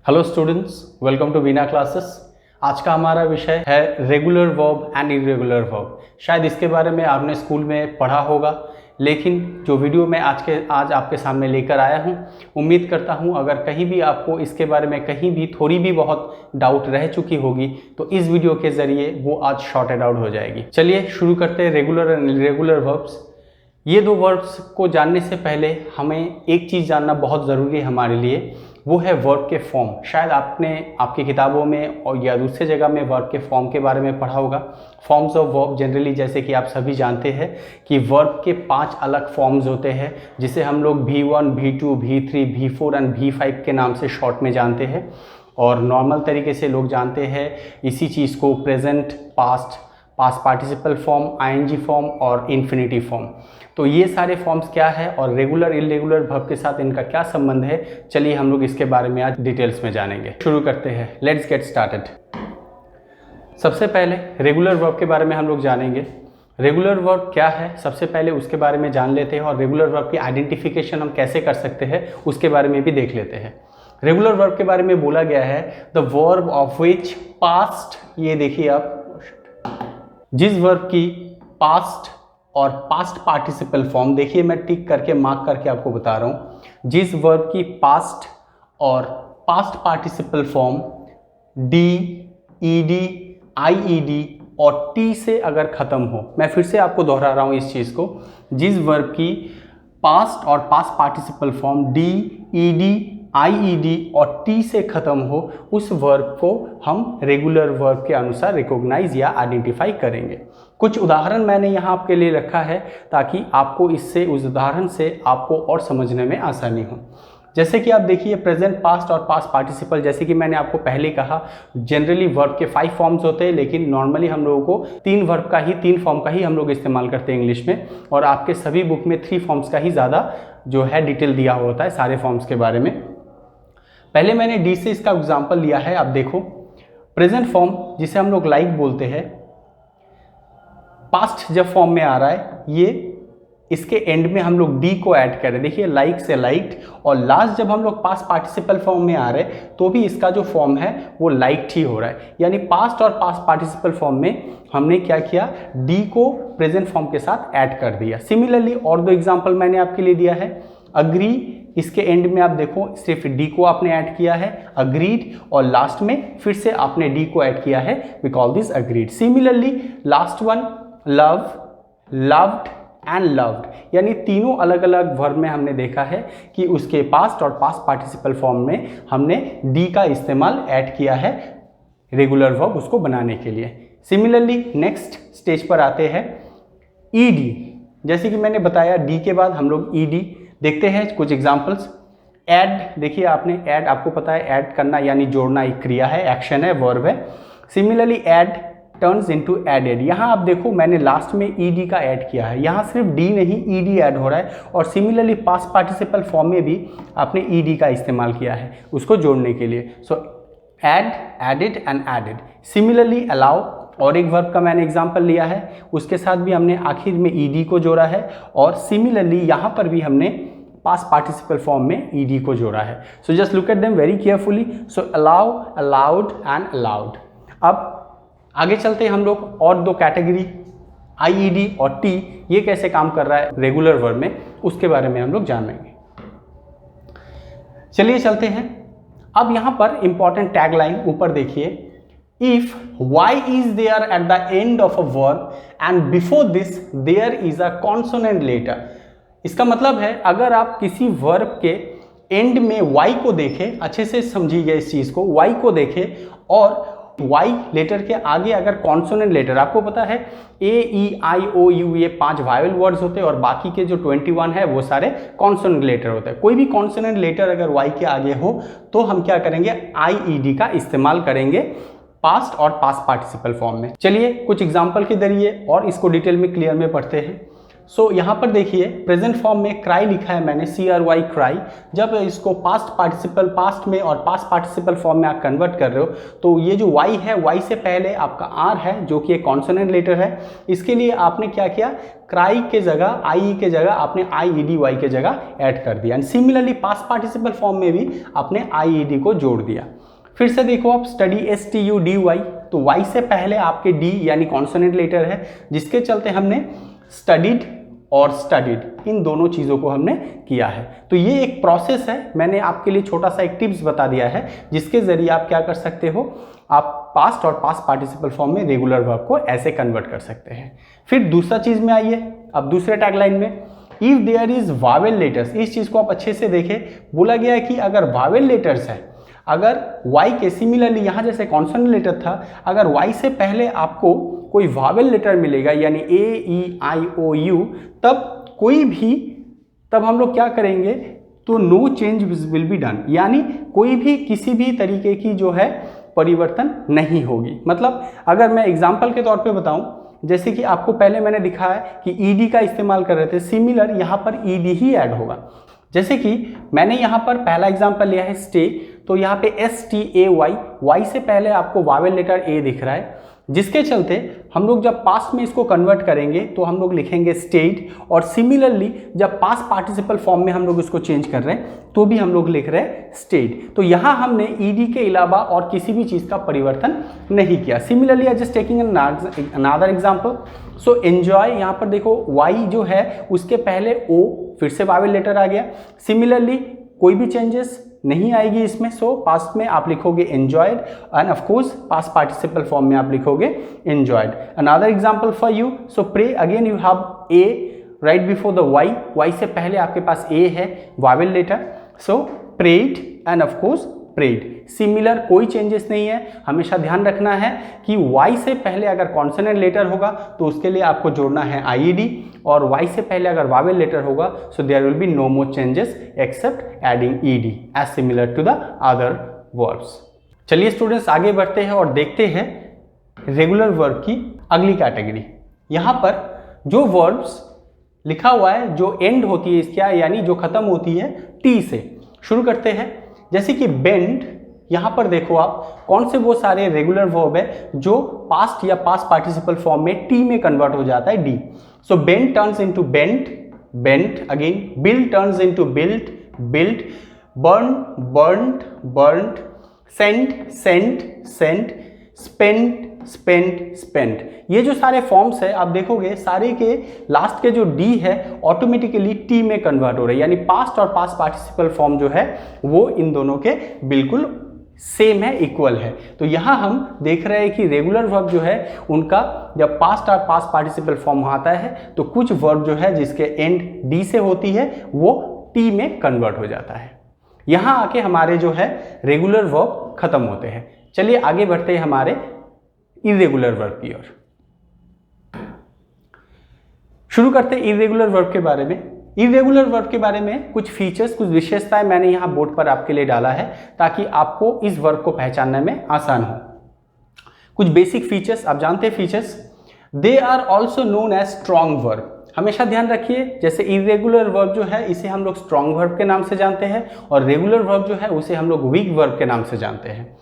Hello students, welcome to Veena classes. आज का हमारा विषय है regular verb and irregular verb. शायद इसके बारे में आपने स्कूल में पढ़ा होगा, लेकिन जो वीडियो मैं आज आपके सामने लेकर आया हूं, उम्मीद करता हूं अगर कहीं भी आपको इसके बारे में कहीं भी थोड़ी भी बहुत डाउट रह चुकी होगी तो इस वीडियो के ज़रिए वो आज शॉर्टेड आउट हो जाएगी। चलिए शुरू करते हैं रेगुलर एंड इरेगुलर वर्ब्स। ये दो वर्ब्स को जानने से पहले हमें एक चीज़ जानना बहुत ज़रूरी है हमारे लिए, वो है वर्ब के फॉर्म। शायद आपने आपकी किताबों में और या दूसरे जगह में वर्ब के फॉर्म के बारे में पढ़ा होगा। फॉर्म्स ऑफ वर्ब जनरली, जैसे कि आप सभी जानते हैं कि वर्ब के 5 अलग फॉर्म्स होते हैं, जिसे हम लोग V1, V2, V3, V4 and V5 के नाम से शॉर्ट में जानते हैं। और नॉर्मल तरीके से लोग जानते हैं इसी चीज़ को present, past, past participle form, ING form और इन्फिनिटी फॉर्म। तो ये सारे फॉर्म्स क्या है और रेगुलर इरेगुलर वर्ब के साथ इनका क्या संबंध है, चलिए हम लोग इसके बारे में आज डिटेल्स में जानेंगे। शुरू करते हैं, लेट्स गेट स्टार्टेड। सबसे पहले रेगुलर वर्ब के बारे में हम लोग जानेंगे। रेगुलर वर्ब क्या है सबसे पहले उसके बारे में जान लेते हैं, और रेगुलर वर्ब की आइडेंटिफिकेशन हम कैसे कर सकते हैं उसके बारे में भी देख लेते हैं। रेगुलर वर्ब के बारे में बोला गया है the verb of which past, ये देखिए आप, जिस वर्ब की पास्ट और पास्ट पार्टिसिपल फॉर्म, देखिए मैं टिक करके मार्क करके आपको बता रहा हूं, जिस वर्ब की पास्ट और past participle form D, ED, IED और टी से अगर खत्म हो, मैं फिर से आपको दोहरा रहा हूं इस चीज को, जिस वर्ब की पास्ट और past participle form D, ED, IED और टी से खत्म हो, उस वर्ब को हम रेगुलर वर्ब के अनुसार रिकॉग्नाइज या आइडेंटिफाई करेंगे। कुछ उदाहरण मैंने यहाँ आपके लिए रखा है ताकि आपको इससे, उस उदाहरण से आपको और समझने में आसानी हो। जैसे कि आप देखिए प्रेजेंट, पास्ट और पास्ट पार्टिसिपल, जैसे कि मैंने आपको पहले कहा, जनरली वर्ब के 5 फॉर्म्स होते हैं, लेकिन नॉर्मली हम लोगों को 3 फॉर्म का ही हम लोग इस्तेमाल करते हैं इंग्लिश में, और आपके सभी बुक में 3 फॉर्म्स का ही ज़्यादा जो है डिटेल दिया होता है सारे फॉर्म्स के बारे में। पहले मैंने डी से इसका एग्जाम्पल लिया है। आप देखो प्रेजेंट फॉर्म, जिसे हम लोग लाइक बोलते हैं, पास्ट जब फॉर्म में आ रहा है, ये इसके एंड में हम लोग डी को ऐड कर रहे हैं, देखिए लाइक से लाइक्ड, और लास्ट जब हम लोग पास्ट पार्टिसिपल फॉर्म में आ रहे हैं तो भी इसका जो फॉर्म है वो लाइक्ड ही हो रहा है। यानी पास्ट और पास्ट पार्टिसिपल फॉर्म में हमने क्या किया, डी को प्रेजेंट फॉर्म के साथ ऐड कर दिया। सिमिलरली और 2 एग्जाम्पल मैंने आपके लिए दिया है। अग्री, इसके एंड में आप देखो सिर्फ डी को आपने ऐड किया है, अग्रीड, और लास्ट में फिर से आपने डी को ऐड किया है, we call this agreed. Similarly last one love, loved and loved, यानी तीनों अलग अलग वर्ब में हमने देखा है कि उसके पास्ट और पास्ट पार्टिसिपल फॉर्म में हमने डी का इस्तेमाल ऐड किया है रेगुलर वर्ब उसको बनाने के लिए। सिमिलरली नेक्स्ट स्टेज पर आते हैं ईडी। जैसे कि मैंने बताया डी के बाद हम लोग ईडी देखते हैं कुछ एग्जांपल्स। ऐड, देखिए आपने ऐड, आपको पता है ऐड करना यानी जोड़ना एक क्रिया है, एक्शन है, वर्ब है। Similarly add turns into added. यहाँ आप देखो मैंने लास्ट में ईडी का ऐड किया है, यहाँ सिर्फ डी नहीं ईडी ऐड हो रहा है, और सिमिलरली पास्ट पार्टिसिपल फॉर्म में भी आपने ईडी का इस्तेमाल किया है उसको जोड़ने के लिए। So add, added and added. Similarly allow, और एक वर्ब का मैंने एग्जांपल लिया है, उसके साथ भी हमने आखिर में ईडी को जोड़ा है, और सिमिलरली यहाँ पर भी हमने पास्ट पार्टिसिपल फॉर्म में ईडी को जोड़ा है। So just look at them very carefully. So allow, allowed and allowed. अब आगे चलते हैं हम लोग, और 2 कैटेगरी आईईडी और टी, ये कैसे काम कर रहा है रेगुलर वर्ब में, उसके बारे में हम लोग जानेंगे। चलिए चलते हैं। अब यहाँ पर इंपॉर्टेंट टैग लाइन ऊपर देखिए, if y is there at the end of a verb and before this there is a consonant later। इसका मतलब है अगर आप किसी वर्ब के एंड में y को देखें, अच्छे से समझिए इस चीज को, y को देखें और y लेटर के आगे अगर कॉन्सोनेंट लेटर, आपको पता है a, e, i, o, u, ये 5 वायवल वर्ड्स होते हैं, और बाकी के जो 21 है वो सारे कॉन्सोनेंट लेटर होते हैं। कोई भी कॉन्सोनेंट लेटर अगर y के आगे हो तो हम क्या करेंगे, IED का इस्तेमाल करेंगे पास्ट और पास्ट पार्टिसिपल फॉर्म में। चलिए कुछ एग्जांपल के जरिए और इसको डिटेल में क्लियर में पढ़ते हैं। यहाँ पर देखिए प्रेजेंट फॉर्म में क्राई लिखा है मैंने, CRY क्राई। जब इसको पास्ट पार्टिसिपल पास्ट में और पास्ट पार्टिसिपल फॉर्म में आप कन्वर्ट कर रहे हो तो ये जो Y है, Y से पहले आपका R है जो कि एक कॉन्सोनेंट लेटर है। इसके लिए आपने क्या किया, क्राई के जगह IE के जगह आपने IEDY के जगह ऐड कर दिया। And similarly past participle form में भी आपने IED को जोड़ दिया। फिर से देखो आप स्टडी STUDY, तो Y से पहले आपके D यानी कॉन्सोनेंट लेटर है, जिसके चलते हमने स्टडीड और स्टडीड इन दोनों चीज़ों को हमने किया है। तो ये एक प्रोसेस है, मैंने आपके लिए छोटा सा एक टिप्स बता दिया है जिसके ज़रिए आप क्या कर सकते हो, आप पास्ट और पास्ट पार्टिसिपल फॉर्म में रेगुलर वर्ब को ऐसे कन्वर्ट कर सकते हैं। फिर दूसरा चीज़ में आइए, अब दूसरे टैगलाइन में if there is vowel letters, इस चीज़ को आप अच्छे से देखें। बोला गया है कि अगर वावेल लेटर्स है, अगर Y के सिमिलरली यहाँ जैसे कॉन्सोनेंट लेटर था, अगर Y से पहले आपको कोई वावेल लेटर मिलेगा यानी AEIOU, तब हम लोग क्या करेंगे, तो no change will be done, यानी कोई भी किसी भी तरीके की जो है परिवर्तन नहीं होगी। मतलब अगर मैं एग्जाम्पल के तौर पे बताऊं, जैसे कि आपको पहले मैंने दिखाया कि ED का इस्तेमाल कर रहे थे, सिमिलर यहाँ पर ED ही ऐड होगा। जैसे कि मैंने यहाँ पर पहला एग्जाम्पल लिया है स्टे, तो यहाँ पे STAY, Y से पहले आपको वावेल लेटर A दिख रहा है, जिसके चलते हम लोग जब पास्ट में इसको कन्वर्ट करेंगे तो हम लोग लिखेंगे स्टेड, और सिमिलरली जब पास्ट पार्टिसिपल फॉर्म में हम लोग इसको चेंज कर रहे हैं तो भी हम लोग लिख रहे हैं स्टेड। तो यहाँ हमने ED के अलावा और किसी भी चीज़ का परिवर्तन नहीं किया। Similarly I just taking another example, so enjoy, यहाँ पर देखो Y जो है उसके पहले O, फिर से वावेल लेटर आ गया। सिमिलरली कोई भी चेंजेस नहीं आएगी इसमें, सो पास्ट में आप लिखोगे enjoyed, and of course past participle form में आप लिखोगे enjoyed. Another example for you, so pray, again you have a right before the Y से पहले आपके पास A है vowel letter, so prayed and of course prayed. Similar कोई changes नहीं है, हमेशा ध्यान रखना है कि Y से पहले अगर कॉन्सोनेंट लेटर होगा तो उसके लिए आपको जोड़ना है IED, और Y से पहले अगर वावेल लेटर होगा so there will be no more changes except adding ED as similar to the other verbs. चलिए स्टूडेंट्स आगे बढ़ते हैं और देखते हैं रेगुलर वर्ब की अगली कैटेगरी। यहाँ पर जो वर्ब्स लिखा हुआ है जो एंड होती है इसका, यानी जो खत्म होती है T से, शुरू करते हैं। जैसे कि बेंड, यहाँ पर देखो आप कौन से वो सारे रेगुलर वर्ब है जो पास्ट या पास्ट पार्टिसिपल फॉर्म में T में कन्वर्ट हो जाता है D। So bend turns into bent, bent again, build turns into built, built, burn, burned, burned, sent, sent, sent, spent, spent, spent. ये जो सारे फॉर्म्स है आप देखोगे सारे के लास्ट के जो D है ऑटोमेटिकली T में कन्वर्ट हो रहे हैं, यानी पास्ट और पास्ट पार्टिसिपल फॉर्म जो है वो इन दोनों के बिल्कुल सेम है, इक्वल है। तो यहाँ हम देख रहे हैं कि रेगुलर वर्ब जो है उनका जब पास्ट और पास्ट पार्टिसिपल फॉर्म आता है तो कुछ वर्ब जो है जिसके एंड D से होती है वो T में कन्वर्ट हो जाता है। यहाँ आके हमारे जो है रेगुलर वर्ब खत्म होते हैं। चलिए आगे बढ़ते हैं हमारे इरेगुलर वर्ब की ओर। शुरू करते हैं इरेगुलर वर्ब के बारे में। इरेगुलर वर्ब के बारे में कुछ फीचर्स, कुछ विशेषताएं मैंने यहाँ बोर्ड पर आपके लिए डाला है ताकि आपको इस वर्ब को पहचानने में आसान हो। कुछ बेसिक फीचर्स, आप जानते हैं features, they are also known as strong verb. हमेशा ध्यान रखिए, जैसे इरेगुलर वर्ब जो है इसे हम लोग स्ट्रॉन्ग वर्ब के नाम से जानते हैं और रेगुलर वर्ब जो है उसे हम लोग वीक वर्ब के नाम से जानते हैं।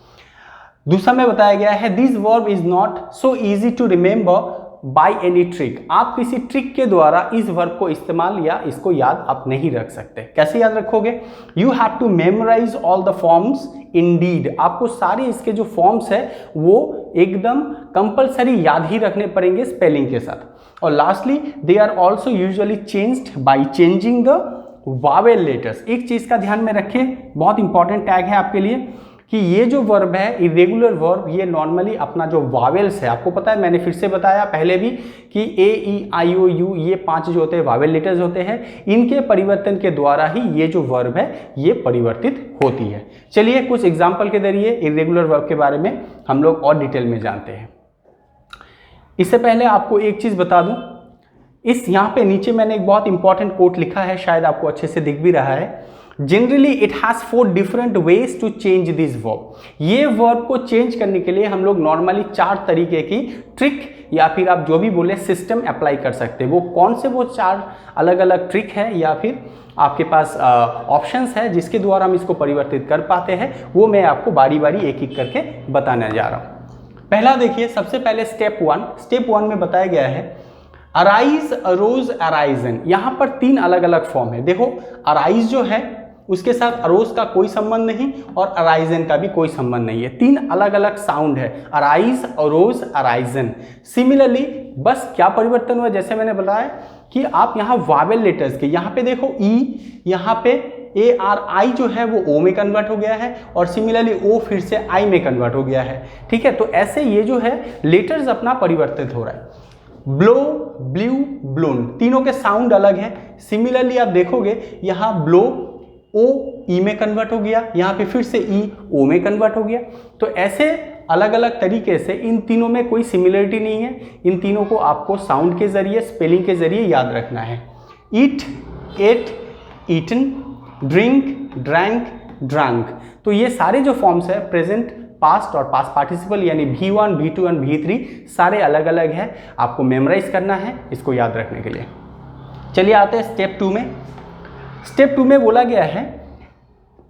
दूसरा में बताया गया है this verb is not so easy to remember by any trick. आप किसी ट्रिक के द्वारा इस वर्ब को इस्तेमाल या इसको याद आप नहीं रख सकते। कैसे याद रखोगे? You have to memorize all the forms indeed. आपको सारे इसके जो फॉर्म्स है वो एकदम कंपलसरी याद ही रखने पड़ेंगे स्पेलिंग के साथ। और lastly they are also usually changed by changing the vowel letters. एक चीज का ध्यान में रखें, बहुत इंपॉर्टेंट टैग है आपके लिए, कि ये जो वर्ब है इरेगुलर वर्ब ये नॉर्मली अपना जो वावेल्स है, आपको पता है मैंने फिर से बताया पहले भी कि AEIOU ये 5 जो होते हैं वावेल लेटर्स होते हैं, इनके परिवर्तन के द्वारा ही ये जो वर्ब है ये परिवर्तित होती है। चलिए कुछ एग्जाम्पल के जरिए इरेगुलर वर्ब के बारे में हम लोग और डिटेल में जानते हैं। इससे पहले आपको एक चीज बता दूं, इस यहाँ पे नीचे मैंने एक बहुत इंपॉर्टेंट कोट लिखा है, शायद आपको अच्छे से दिख भी रहा है। Generally it has 4 different ways to change this verb. ये वर्ब को चेंज करने के लिए हम लोग नॉर्मली 4 तरीके की ट्रिक या फिर आप जो भी बोले सिस्टम अप्लाई कर सकते हैं। वो कौन से वो 4 अलग अलग ट्रिक है या फिर आपके पास ऑप्शंस है जिसके द्वारा हम इसको परिवर्तित कर पाते हैं, वो मैं आपको बारी बारी एक एक करके बताने जा रहा हूँ। पहला देखिए, सबसे पहले स्टेप 1 में बताया गया है अराइज, अरोज, अराइजन। यहाँ पर 3 अलग अलग फॉर्म है। देखो, अराइज जो है उसके साथ अरोज का कोई संबंध नहीं और अराइजन का भी कोई संबंध नहीं है। 3 अलग अलग साउंड है, अराइज, अरोज, अराइजन। सिमिलरली बस क्या परिवर्तन हुआ, जैसे मैंने बताया कि आप यहाँ वावेल लेटर्स के, यहाँ पे देखो ई, यहाँ पे ARI जो है वो O में कन्वर्ट हो गया है और सिमिलरली O फिर से I में कन्वर्ट हो गया है। ठीक है, तो ऐसे ये जो है लेटर्स अपना परिवर्तित हो रहा है। ब्लो, ब्लू, ब्लोन, तीनों के साउंड अलग है। सिमिलरली आप देखोगे यहाँ ब्लो O E में कन्वर्ट हो गया, यहाँ पे फिर से E O में कन्वर्ट हो गया। तो ऐसे अलग अलग तरीके से इन तीनों में कोई सिमिलरिटी नहीं है। इन तीनों को आपको साउंड के जरिए, स्पेलिंग के जरिए याद रखना है। Eat, ate, eaten, drink, drank, drunk. तो ये सारे जो फॉर्म्स है प्रेजेंट, पास्ट और पास्ट पार्टिसिपल यानी V1, V2 और V3 सारे अलग अलग है। आपको मेमोराइज करना है इसको याद रखने के लिए। चलिए आते हैं स्टेप 2 में। स्टेप 2 में बोला गया है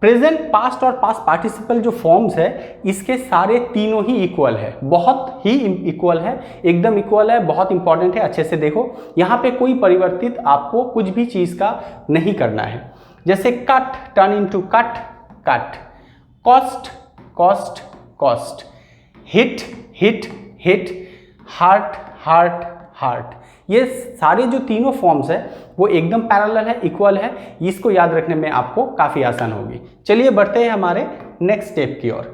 प्रेजेंट, पास्ट और पास्ट पार्टिसिपल जो फॉर्म्स है इसके सारे तीनों ही इक्वल है, बहुत ही इक्वल है, एकदम इक्वल है, बहुत इंपॉर्टेंट है। अच्छे से देखो, यहाँ पे कोई परिवर्तित आपको कुछ भी चीज़ का नहीं करना है। जैसे cut, turn into cut, cut, cost, cost, cost, hit, hit, hit, heart, heart, heart. ये सारे जो तीनों फॉर्म्स है वो एकदम पैरेलल है, इक्वल है। इसको याद रखने में आपको काफ़ी आसान होगी। चलिए बढ़ते हैं हमारे नेक्स्ट स्टेप की ओर।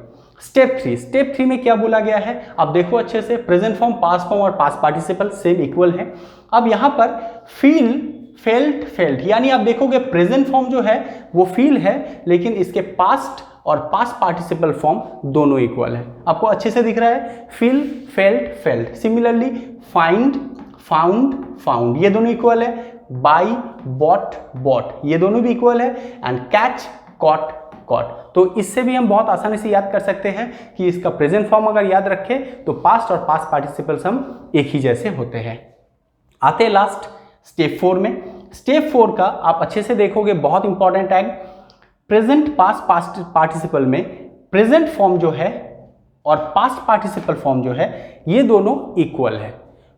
स्टेप 3, स्टेप 3 में क्या बोला गया है अब देखो अच्छे से। प्रेजेंट फॉर्म, पास्ट फॉर्म और पास्ट पार्टिसिपल सेम इक्वल है। अब यहाँ पर फील, फेल्ट, फेल्ट, यानी आप देखोगे प्रेजेंट फॉर्म जो है वो फील है, लेकिन इसके पास्ट और पास्ट पार्टिसिपल फॉर्म दोनों इक्वल है। आपको अच्छे से दिख रहा है, feel, felt, felt. Similarly find, found, found, ये दोनों इक्वल है। बाई, बॉट, बॉट, ये दोनों भी इक्वल है। And catch, caught, caught. तो इससे भी हम बहुत आसानी से याद कर सकते हैं कि इसका प्रेजेंट फॉर्म अगर याद रखें तो पास्ट और पास्ट पार्टिसिपल्स हम एक ही जैसे होते हैं। आते हैं लास्ट स्टेप 4 में। स्टेप 4 का आप अच्छे से देखोगे, बहुत इंपॉर्टेंट है। प्रेजेंट, पास्ट, पास्ट पार्टिसिपल में प्रेजेंट फॉर्म जो है और पास्ट पार्टिसिपल फॉर्म जो है ये दोनों इक्वल है।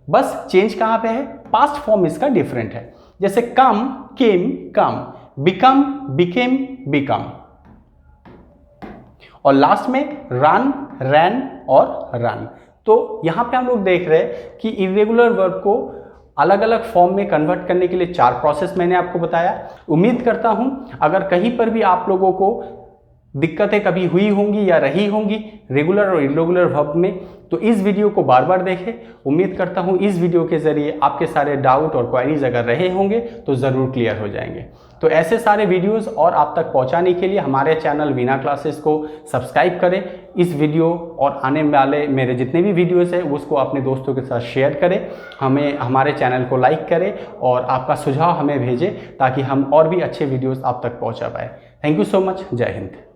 बस चेंज कहाँ पे है, पास्ट फॉर्म इसका डिफरेंट है। जैसे कम, केम, कम, बिकम, बिकेम, बिकम, और लास्ट में रन, रैन और रन। तो यहाँ पे हम लोग देख रहे हैं कि इरेगुलर वर्ब को अलग अलग फॉर्म में कन्वर्ट करने के लिए 4 प्रोसेस मैंने आपको बताया। उम्मीद करता हूँ अगर कहीं पर भी आप लोगों को दिक्कतें कभी हुई होंगी या रही होंगी रेगुलर और इरेगुलर वर्ब में, तो इस वीडियो को बार बार देखें। उम्मीद करता हूँ इस वीडियो के ज़रिए आपके सारे डाउट और क्वेरीज अगर रहे होंगे तो ज़रूर क्लियर हो जाएंगे। तो ऐसे सारे वीडियोस और आप तक पहुँचाने के लिए हमारे चैनल वीना क्लासेस को सब्सक्राइब करें। इस वीडियो और आने वाले मेरे जितने भी वीडियोज़ हैं उसको अपने दोस्तों के साथ शेयर करें, हमारे चैनल को लाइक करें और आपका सुझाव हमें भेजें ताकि हम और भी अच्छे वीडियोज़ आप तक पहुँचा पाएँ। Thank you so much. जय हिंद।